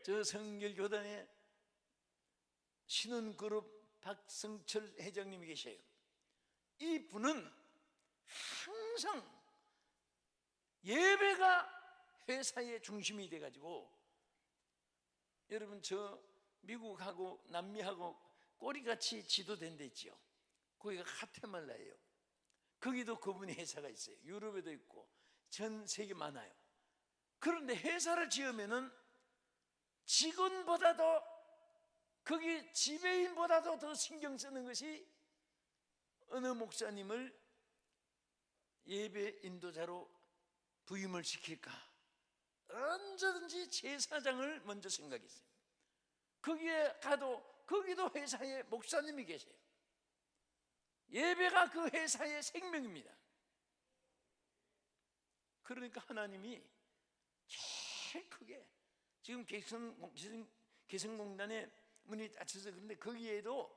저 성결교단의 신혼그룹 박성철 회장님이 계셔요. 이 분은 항상 예배가 회사의 중심이 돼가지고, 여러분 저 미국하고 남미하고 꼬리같이 지도된 데 있죠. 거기가 카테말라예요. 거기도 그분이 회사가 있어요. 유럽에도 있고 전 세계 많아요. 그런데 회사를 지으면은 직원보다도, 거기 지배인보다도 더 신경 쓰는 것이 어느 목사님을 예배 인도자로 부임을 시킬까, 언제든지 제사장을 먼저 생각했어요. 거기에 가도 거기도 회사에 목사님이 계세요. 예배가 그 회사의 생명입니다. 그러니까 하나님이 제일 크게, 지금 개성공단에 문이 닫혀서 그런데 거기에도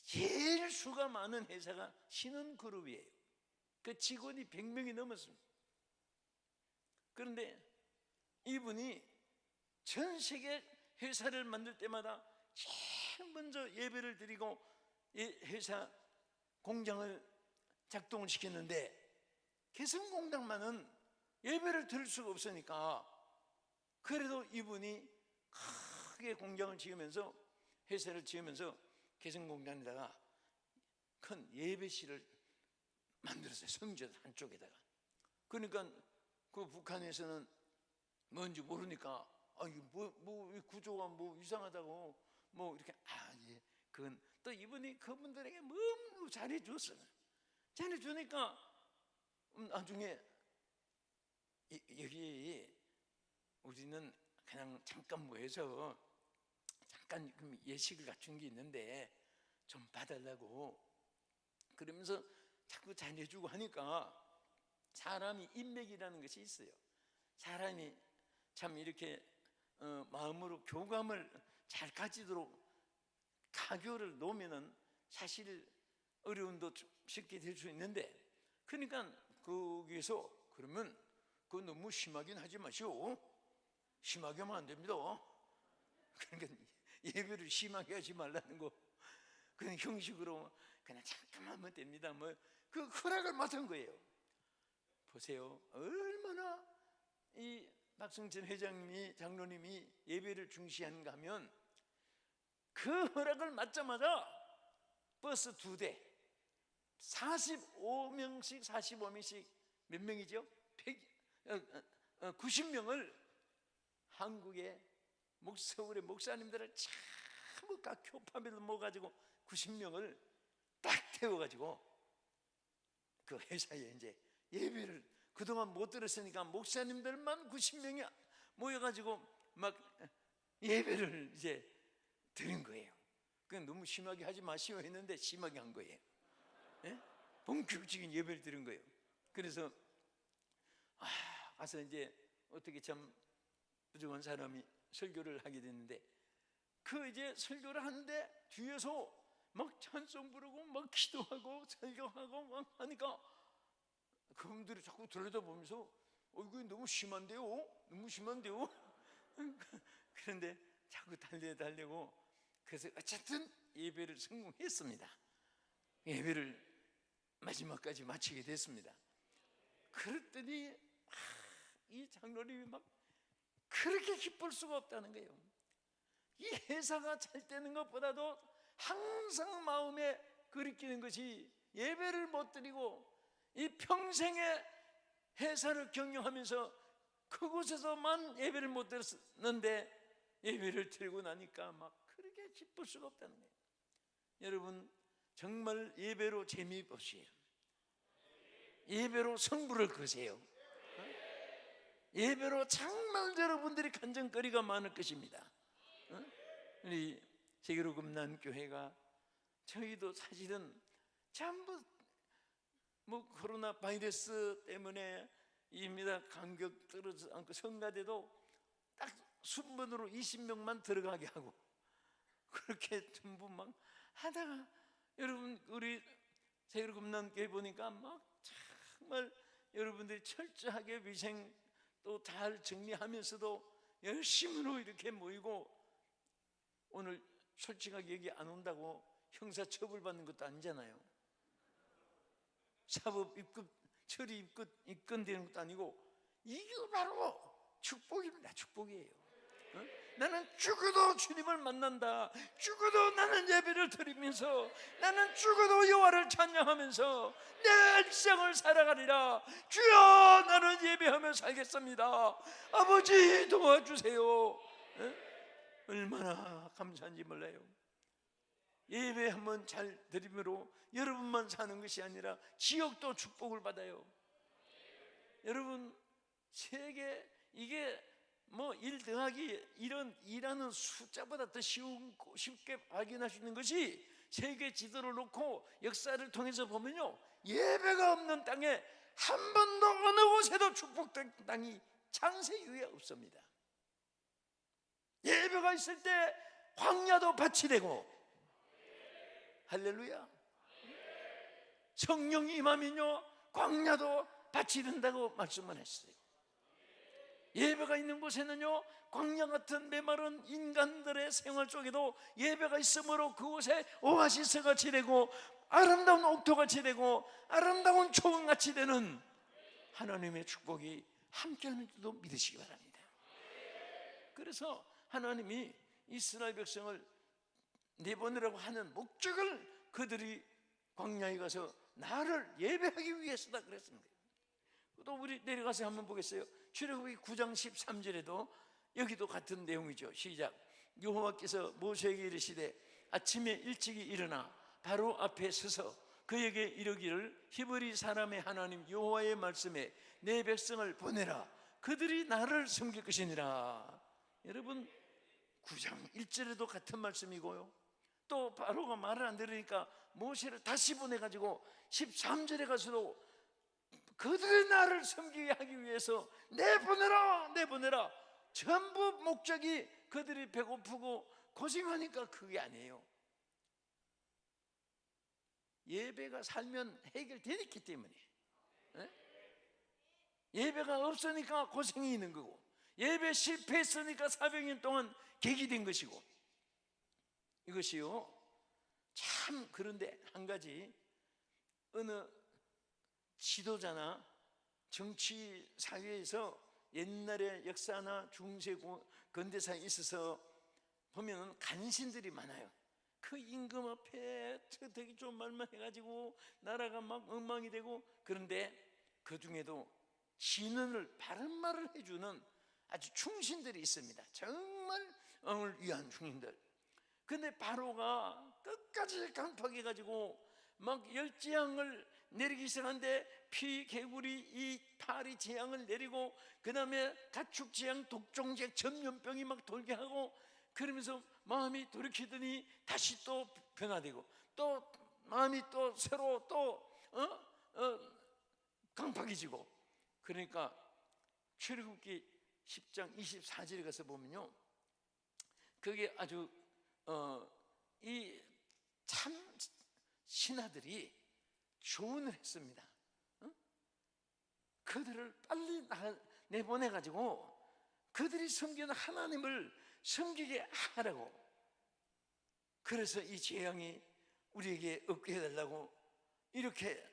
제일 수가 많은 회사가 신혼그룹이에요. 그 직원이 100명이 넘었습니다. 그런데 이분이 전 세계 회사를 만들 때마다 제일 먼저 예배를 드리고 회사 공장을 작동을 시켰는데, 개성공단만은 예배를 드릴 수가 없으니까, 그래도 이분이 크게 공장을 지으면서, 회사를 지으면서 개성공단에다가 큰 예배실을 만들었어요. 성전 한쪽에다가. 그러니까 그 북한에서는 뭔지 모르니까, 이 구조가 이상하다고 이렇게, 예, 그건 또 이분이 그분들에게 너무 잘해줬어요. 잘해주니까 나중에 여기 우리는 그냥 잠깐 모여서 잠깐 예식을 갖춘 게 있는데 좀 봐달라고 그러면서 자꾸 잘해주고 하니까, 사람이 인맥이라는 것이 있어요. 사람이 참 이렇게 마음으로 교감을 잘 가지도록 가교를 놓으면은 사실 어려움도 쉽게 될 수 있는데, 그러니까 거기서 그러면 그거 너무 심하긴 하지 마시오. 심하게 하면 안 됩니다. 그러니까 예배를 심하게 하지 말라는 거, 그냥 형식으로 그냥 잠깐만 하면 됩니다. 그 허락을 맡은 거예요. 보세요, 얼마나 이 박성철 회장님이, 장로님이 예배를 중시하는가 하면, 그 허락을 맡자마자 버스 2대 45명씩 몇 명이죠? 90명을 한국의 서울의 목사님들을 전부 각 교파별로 모아가지고 90명을 딱 태워가지고 그 회사에 이제 예배를 그동안 못 들었으니까 목사님들만 90명이 모여가지고 막 예배를 이제 드린 거예요. 그건 너무 심하게 하지 마시오 했는데 심하게 한 거예요. 예? 본격적인 예배를 드린 거예요. 그래서 가서 이제 어떻게 참 부족한 사람이 설교를 하게 됐는데, 그 이제 설교를 하는데 뒤에서 막 찬송 부르고 막 기도하고 설교하고 막 하니까 그분들이 자꾸 들여다보면서 이거 너무 심한데요? 너무 심한데요? 그런데 자꾸 달래고, 그래서 어쨌든 예배를 성공했습니다. 예배를 마지막까지 마치게 됐습니다. 그랬더니 이 장로님이 막 그렇게 기쁠 수가 없다는 거예요. 이 회사가 잘 되는 것보다도 항상 마음에 그리끼는 것이, 예배를 못 드리고 이 평생에 회사를 경영하면서 그곳에서만 예배를 못 드렸는데, 예배를 드리고 나니까 막 그렇게 기쁠 수가 없다는 거예요. 여러분, 정말 예배로 재미 보세요. 예배로 성부를 거세요. 예배로 정말 여러분들이 간증거리가 많을 것입니다. 우리 세계로금난교회가, 저희도 사실은 전부 코로나 바이러스 때문에 입니다 간격 떨어져 않고, 성가대도 딱 순번으로 20명만 들어가게 하고 그렇게 전부 막 하다가, 여러분 우리 세계로금난교회 보니까 막 정말 여러분들이 철저하게 위생 또 잘 정리하면서도 열심으로 이렇게 모이고, 오늘 솔직하게 여기 안 온다고 형사 처벌받는 것도 아니잖아요. 사법 입건, 처리 입건되는 것도 아니고, 이게 바로 축복입니다. 축복이에요. 나는 죽어도 주님을 만난다. 죽어도 나는 예배를 드리면서, 나는 죽어도 여호와를 찬양하면서 내 일생을 살아가리라. 주여, 나는 예배하며 살겠습니다. 아버지 도와주세요. 얼마나 감사한지 몰라요. 예배 한번 잘 드림으로 여러분만 사는 것이 아니라 지역도 축복을 받아요. 여러분, 세계, 이게 뭐 1 더하기 1은 일하는 숫자보다 더 쉽게 확인할 수 있는 것이, 세계 지도를 놓고 역사를 통해서 보면요, 예배가 없는 땅에 한 번도 어느 곳에도 축복된 땅이 창세 이후에 없습니다. 예배가 있을 때 광야도 밭이 되고, 할렐루야, 성령이 임하면요 광야도 밭이 된다고 말씀을 했어요. 예배가 있는 곳에는요, 광야 같은 메마른 인간들의 생활 속에도 예배가 있으므로 그곳에 오아시스같이 되고, 아름다운 옥토같이 되고, 아름다운 초원같이 되는 하나님의 축복이 함께하는 줄도 믿으시기 바랍니다. 그래서 하나님이 이스라엘 백성을 내보내라고 하는 목적을 그들이 광야에 가서 나를 예배하기 위해서다 그랬습니다. 또 우리 내려가서 한번 보겠어요. 출애굽기 9장 13절에도 여기도 같은 내용이죠. 시작. 여호와께서 모세에게 이르시되 아침에 일찍이 일어나 바로 앞에 서서 그에게 이르기를 히브리 사람의 하나님 여호와의 말씀에 내 백성을 보내라. 그들이 나를 섬길 것이니라. 여러분, 9장 1절에도 같은 말씀이고요, 또 바로가 말을 안 들으니까 모세를 다시 보내가지고 13절에 가서도 그들이 나를 섬기게 하기 위해서 내보내라. 전부 목적이 그들이 배고프고 고생하니까 그게 아니에요. 예배가 살면 해결되기 때문에. 예배가 없으니까 고생이 있는 거고, 예배 실패했으니까 400년 동안 객이 된 것이고, 이것이요 참. 그런데 한 가지, 어느 지도자나 정치 사회에서 옛날의 역사나 중세 근대사에 있어서 보면 간신들이 많아요. 그 임금 앞에 되게 좀 말만 해가지고 나라가 막 엉망이 되고, 그런데 그 중에도 진언을 바른 말을 해주는 아주 충신들이 있습니다. 정말 왕을 위한 충신들. 근데 바로가 끝까지 강팍해가지고 막 열재앙을 내리기 시작하는데, 피, 개구리, 이 파리 재앙을 내리고, 그 다음에 가축재앙, 독종재, 전염병이 막 돌게 하고, 그러면서 마음이 돌이키더니 다시 또 변화되고, 또 마음이 또 새로 또 강팍해지고. 그러니까 출애굽기 10장 24절에 가서 보면요, 그게 아주 이 참 신하들이 조언을 했습니다. 그들을 빨리 내보내가지고 그들이 섬기는 하나님을 섬기게 하라고. 그래서 이 재앙이 우리에게 없게 해달라고 이렇게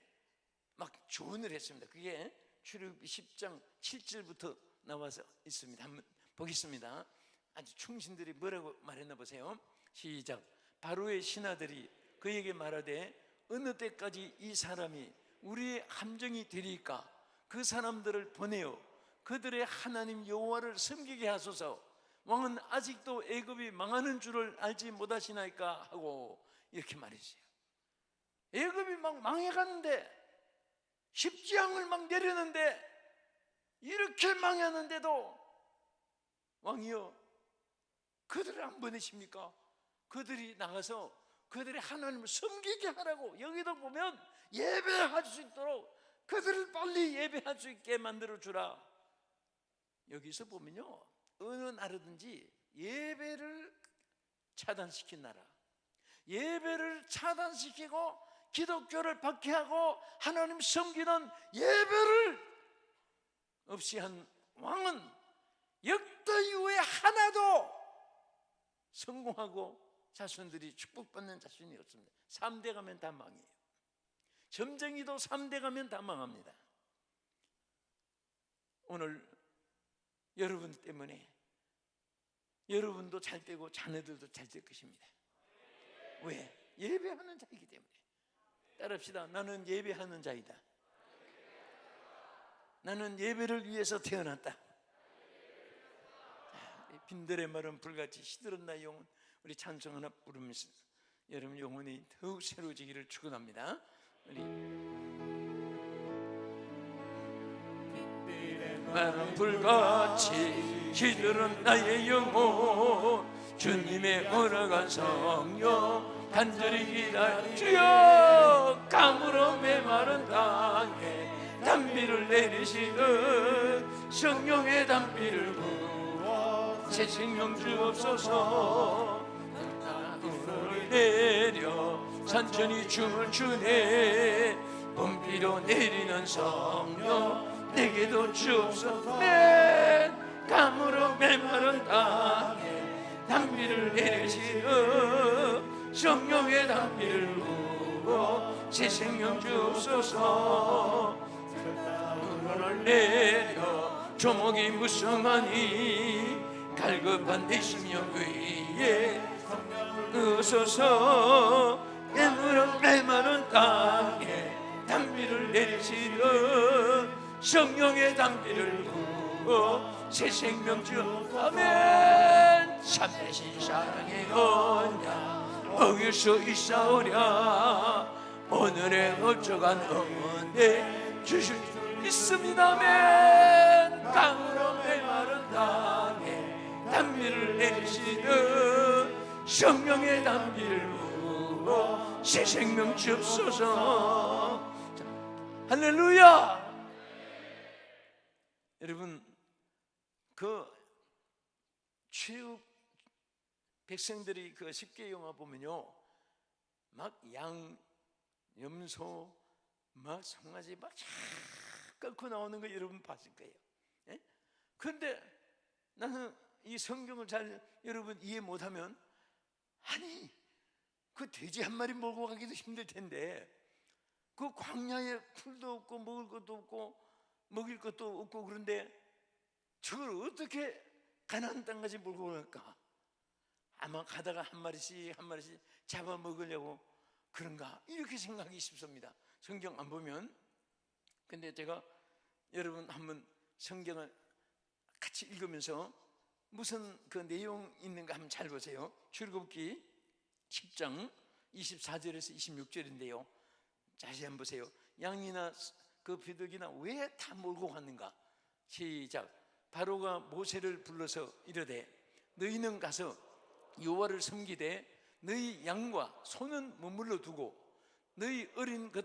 막 조언을 했습니다. 그게 출애굽기 10장 7절부터 나와서 있습니다. 한번 보겠습니다. 아주 충신들이 뭐라고 말했나 보세요. 시작. 바로의 신하들이 그에게 말하되 어느 때까지 이 사람이 우리의 함정이 되리까? 그 사람들을 보내어 그들의 하나님 여호와를 섬기게 하소서. 왕은 아직도 애굽이 망하는 줄을 알지 못하시나이까 하고 이렇게 말했어요. 애굽이 막 망해가는데, 십지왕을 막 내렸는데, 이렇게 망했는데도 왕이여 그들을 안 보내십니까? 그들이 나가서 그들의 하나님을 섬기게 하라고. 여기도 보면 예배할 수 있도록 그들을 빨리 예배할 수 있게 만들어 주라. 여기서 보면요, 어느 나라든지 예배를 차단시킨 나라, 예배를 차단시키고 기독교를 박해하고 하나님 섬기는 예배를 없이 한 왕은 역대 이후에 성공하고 자손들이 축복받는 자손이 없습니다. 3대 가면 다 망해요. 점쟁이도 3대 가면 다 망합니다. 오늘 여러분 때문에 여러분도 잘 되고 자녀들도 잘 될 것입니다. 왜? 예배하는 자이기 때문에. 따라합시다. 나는 예배하는 자이다. 나는 예배를 위해서 태어났다. 빈들의 말은 불같이 시들은 나의 영혼. 우리 찬송 하나 부르면서 여러분 영혼이 더욱 새로워지기를 축원합니다. 우리 빈들의 말은 불같이 시들은 나의 영혼. 주님의 허락한 성령 간절히 기다려 주여. 감으로 메마른 땅에 단비를 내리시는 성령의 단비를 부어 새 생명 주옵소서. 땅으로 내려 산천이 춤을 추네. 봄비로 내리는 성령 내게도 주옵소서. 감으로 메마른 땅에 단비를 내리시는 성령의 단비를 부어 새 생명 주옵소서. 땅을 내려 조목이 무성하니 갈급한 내 심령 위에 으소서. 깨물어 메마른 땅에 단비를 내리시는 성령의 단비를 부어 새 생명 주옵소서. 아멘. 참되신 사랑의 언약 어길 수 있사오랴. 오늘의 어쩌간 응원에 주실 줄 믿습니다. 아멘. 강으로 메마른 땅에 단비를 내리시는 성령의 단비를 부어 새 생명 주옵소서. 할렐루야. 여러분 그 최후 백성들이 그 10개 영화 보면요, 막 양, 염소, 막 송아지 막 끓고 나오는 거 여러분 봤을 거예요. 예? 그런데 나는 이 성경을 잘 여러분 이해 못하면, 아니 그 돼지 한 마리 몰고 가기도 힘들 텐데 그 광야에 풀도 없고 먹을 것도 없고 먹일 것도 없고 그런데 저걸 어떻게 가나안 땅까지 몰고 갈까? 아마 가다가 한 마리씩 잡아 먹으려고 그런가 이렇게 생각이 싶습니다. 성경 안 보면. 근데 제가 여러분 한번 성경을 같이 읽으면서 무슨 그 내용 있는가 한번 잘 보세요. 출애굽기 10장 24절에서 26절인데요 자세히 한번 보세요. 양이나 그 비둘기나 왜 다 몰고 갔는가? 시작. 바로가 모세를 불러서 이르되 너희는 가서 여호와를 섬기되 너희 양과 소는 머물러 두고 너희 어린 것